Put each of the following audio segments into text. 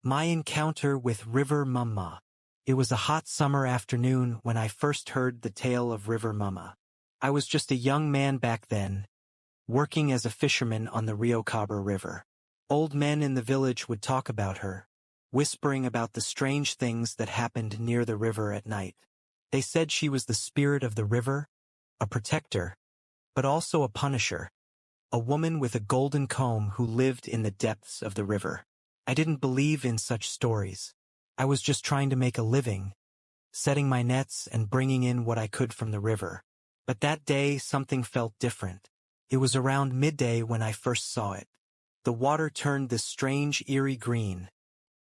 My encounter with River Mumma. It was a hot summer afternoon when I first heard the tale of River Mumma. I was just a young man back then, working as a fisherman on the Rio Cabra River. Old men in the village would talk about her, whispering about the strange things that happened near the river at night. They said she was the spirit of the river, a protector, but also a punisher, a woman with a golden comb who lived in the depths of the river. I didn't believe in such stories. I was just trying to make a living, setting my nets and bringing in what I could from the river. But that day something felt different. It was around midday when I first saw it. The water turned this strange eerie green,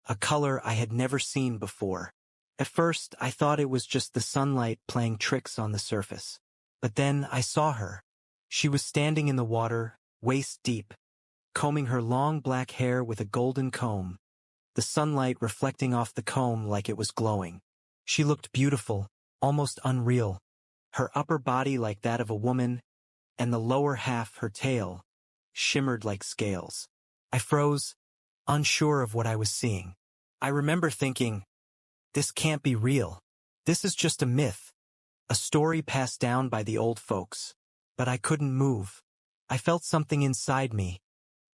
a color I had never seen before. At first I thought it was just the sunlight playing tricks on the surface. But then I saw her. She was standing in the water, waist deep, combing her long black hair with a golden comb, the sunlight reflecting off the comb like it was glowing. She looked beautiful, almost unreal, her upper body like that of a woman, and the lower half, her tail, shimmered like scales. I froze, unsure of what I was seeing. I remember thinking, this can't be real. This is just a myth, a story passed down by the old folks. But I couldn't move. I felt something inside me,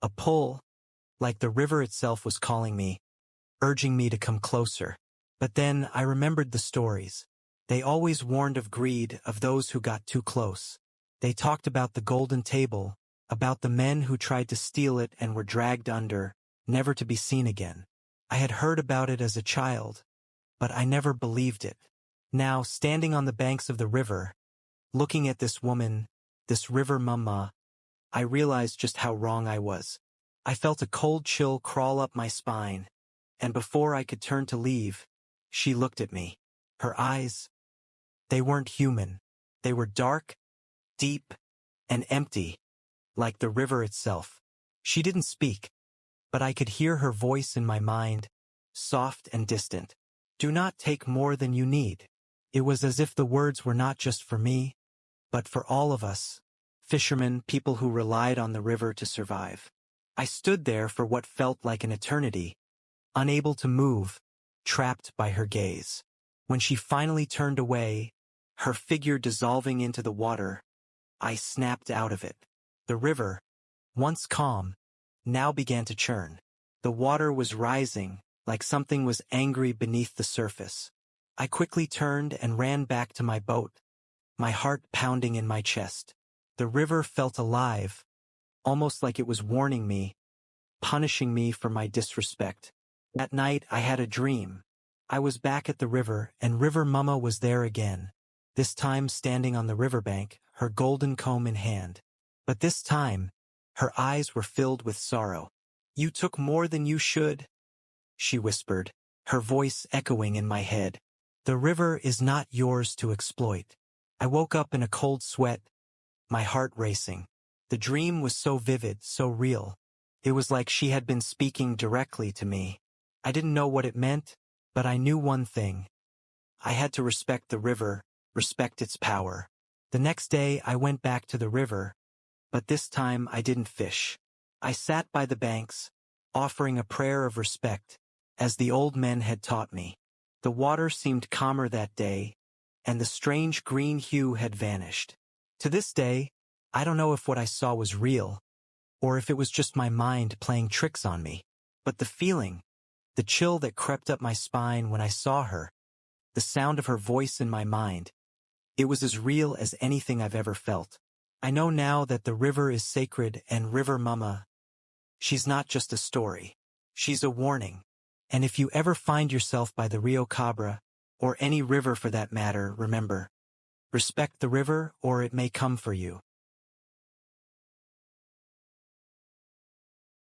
a pull, like the river itself was calling me, urging me to come closer. But then I remembered the stories. They always warned of greed, of those who got too close. They talked about the golden table, about the men who tried to steal it and were dragged under, never to be seen again. I had heard about it as a child, but I never believed it. Now, standing on the banks of the river, looking at this woman, this River Mumma, I realized just how wrong I was. I felt a cold chill crawl up my spine, and before I could turn to leave, she looked at me. Her eyes, they weren't human. They were dark, deep, and empty, like the river itself. She didn't speak, but I could hear her voice in my mind, soft and distant. Do not take more than you need. It was as if the words were not just for me, but for all of us, fishermen, people who relied on the river to survive. I stood there for what felt like an eternity, unable to move, trapped by her gaze. When she finally turned away, her figure dissolving into the water, I snapped out of it. The river, once calm, now began to churn. The water was rising, like something was angry beneath the surface. I quickly turned and ran back to my boat, my heart pounding in my chest. The river felt alive, almost like it was warning me, punishing me for my disrespect. That night I had a dream. I was back at the river, and River Mumma was there again, this time standing on the riverbank, her golden comb in hand. But this time, her eyes were filled with sorrow. "You took more than you should," she whispered, her voice echoing in my head. "The river is not yours to exploit." I woke up in a cold sweat, my heart racing. The dream was so vivid, so real. It was like she had been speaking directly to me. I didn't know what it meant, but I knew one thing. I had to respect the river, respect its power. The next day I went back to the river, but this time I didn't fish. I sat by the banks, offering a prayer of respect, as the old men had taught me. The water seemed calmer that day, and the strange green hue had vanished. To this day, I don't know if what I saw was real, or if it was just my mind playing tricks on me. But the feeling, the chill that crept up my spine when I saw her, the sound of her voice in my mind, it was as real as anything I've ever felt. I know now that the river is sacred, and River Mumma, she's not just a story. She's a warning. And if you ever find yourself by the Rio Cabra, or any river for that matter, remember, respect the river or it may come for you.